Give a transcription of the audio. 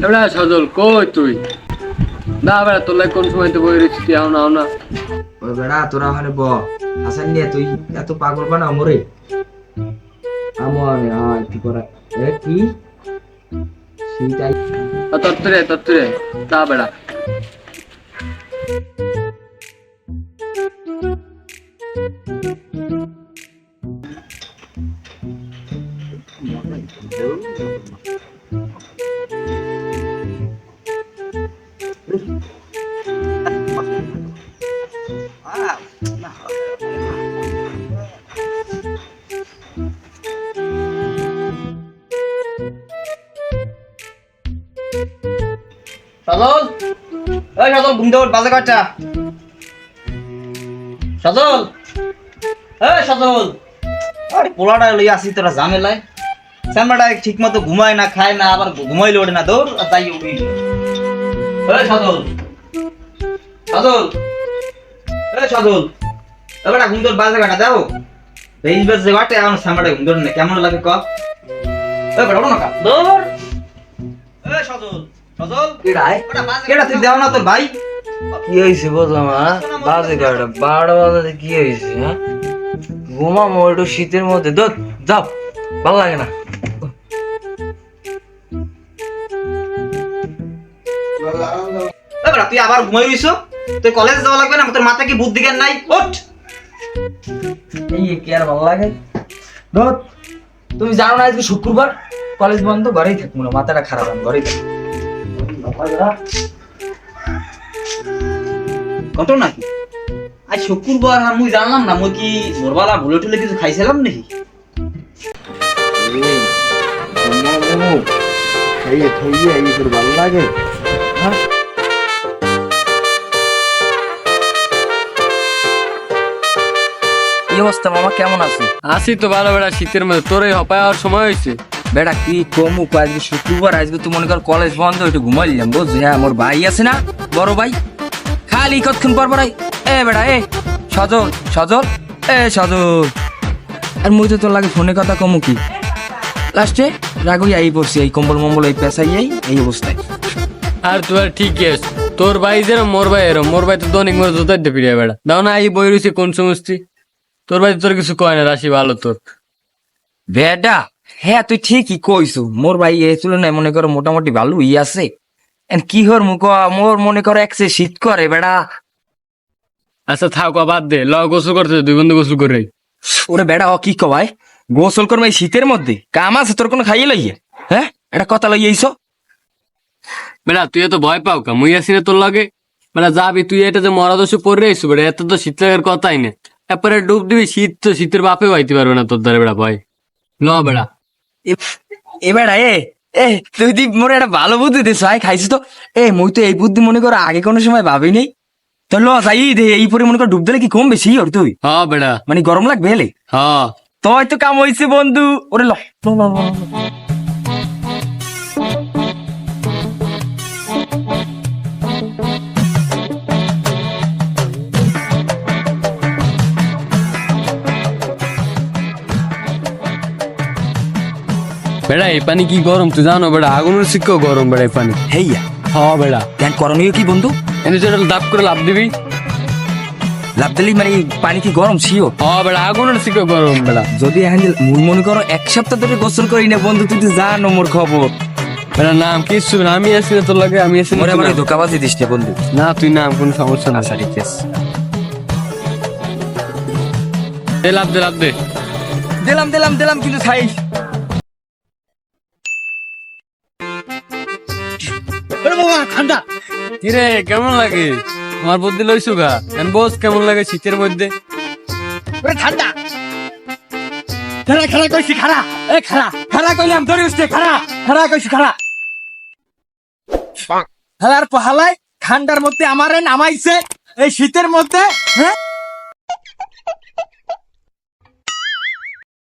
এবড়া সজল কই তুই? না বেড়া তোর কোন সময় তো বই রেখেছি তুই আও না। ওই বেড়া তোরা ওখানে ব হাসান নিয়ে তুই এত পাগল বানাও মোরে আমো আমি কি করা কি সেইটাই তত্তরে তা বেড়া সজল, এই সজল ঘুম থেকে ওঠ, বাজে কয়টা? সজল, এই সজল, আরে পোলাটা লইয়া আসি তোরা ঝামেলায়। স্যামরাটা ঠিক মতো ঘুমায় না, খায় না, আবার ঘুমাইলে ওঠে না, দৌড় আর যাই উঠি। এই সজল, সজল, এই সজল, এবারে ঘুম থেকে বাজে কয়টা দাও? রেঞ্জ বাজে কয়টা? এখন স্যামরাটা ঘুম ধরে না, কেমন লাগে ক? এই বেটা ওঠো না কা, দৌড়। এই সজল, সজল, কেডা তুই দেও না তোর ভাই? কি হয়েছে বুঝলাম বাজে কয়টা 12 বাজে কি হয়েছে হ্যাঁ ঘুমামো একটু শীতের মধ্যে দোত যাও ভালো লাগে না তুই আবার ঘুমাই রইছো? তুই কলেজে যাওয়া লাগবে না? তোর মাথায় কি বুদ্ধি জ্ঞান নাই? ওঠ। এই কি আর ভালো লাগে দোত তুমি জানো না আজকে শুক্রবার কলেজ বন্ধ ঘরেই থাকবো না মাথাটা খারাপ আমি ঘরেই থাকবো কত নাকি আজ শুক্রবার আমি জানলাম না। মই কি ভোরবেলা ভুলে টুলে কিছু খাইছিলাম নাকি? ভালো লাগে কি অবস্থা মামা কেমন আছো আসি তো ভালো বেড়া শীতের মধ্যে তোর এই হপায় হওয়ার সময় হয়েছে। বেটা কি কমু আজকে শুক্রবার আজকে তো মনে কর কলেজ বন্ধ একটু ঘুমাইলাম বুঝছি হ্যাঁ মোর ভাই আছে না বড় ভাই খালি কতক্ষণ পর পর এ বেটা এ সজল সজল এ সজল আর মুই তো তোর লাগে ফোনে কথা কমু কি লাস্টে রাগই আই পড়ছি এই কম্বল মম্বল এই পেশাই এই অবস্থায় আর তুই আর ঠিক আছে তোর ভাই যেরম মোর ভাই তো দনিক মোর জোতাই দে ফিরে বেড়া দাও না এই বই রয়েছে কোন সমস্তি তোর ভাই তোর কিছু কয় না রাশি ভালো তোর বেটা হ্যাঁ তুই ঠিকই কইছু মোর ভাই এ তুলনায় মনে করো মোটামুটি ভালো আছে কি হর মুখ মোর মনে করো একসে শীত করে বেড়া আচ্ছা থাক বাদ দে ল গোসল করতে 2 বন্ধু গোসল করে ওরে বেড়া ও কি কয় গোসল করবে এই শীতের মধ্যে কাম আছে তোর কোনো খাইয়ে লইয়ে হ্যাঁ এটা কথা লইয়ে আইছো বেড়া তুই এত ভয় পাও কা মুই আসি না তোর লাগে বেড়া যাবি তুই এটা যে মরা দোষে পড়ে আইসু বেড়া এত তো শীত লাগার কথাই না তারপরে ডুব দিবি শীত তো শীতের বাপে পাইতে পারবে না তোর দ্বারা বেড়া ভয় ল বেড়া এ বেড়া এ তুই দি মোর একটা ভালো বুদ্ধি দিস ভাই খাইছিস তো মুই তো এই বুদ্ধি মনে করো আগে কোনো সময় ভাবি নেই তো ল যাই দে এই পরে মনে কর ডুব দিলে কি কম বেশি ওর তুই হ্যাঁ বেড়া মানে গরম লাগবে হেলে হ্যাঁ তোর তো কাম হইছে বন্ধু ওরে ল বেড়া এই পানি কি গরম তুই জানো বেড়া আগুনের শিক্ষক গরম বেড়া এই পানি হেইয়া হ্যাঁ বেড়া দেন করণীয় কি বন্ধু এনে যেটা দাপ করে লাভ দিবি লাভ দিলি মানে পানি কি গরম ছিও হ্যাঁ বেড়া আগুনের শিক্ষক গরম বেড়া যদি হ্যান্ডেল মুই মনে করো 1 সপ্তাহ ধরে গোসল করি না বন্ধু তুই তো জানো মোর খবর বেড়া নাম কিছু না আমি আসি না তোর লাগে আমি আসি মোরে আমার ধোকাবাজি দিস না বন্ধু না তুই নাম কোনো সমস্যা না আচ্ছা ঠিক আছে দে লাভ দে দিলাম কিন্তু খাইস ঠান্ডা কিরে কেমন লাগে আমার বুদ্ধি লইছু গা এন বস কেমন লাগে শীতের মধ্যে ঠান্ডা খারা কইছি খারা কইলাম ধরে উঠছে খারা কইছি খারা হালার পহালায় ঠান্ডার মধ্যে আমারে নামাইছে এই শীতের মধ্যে হ্যাঁ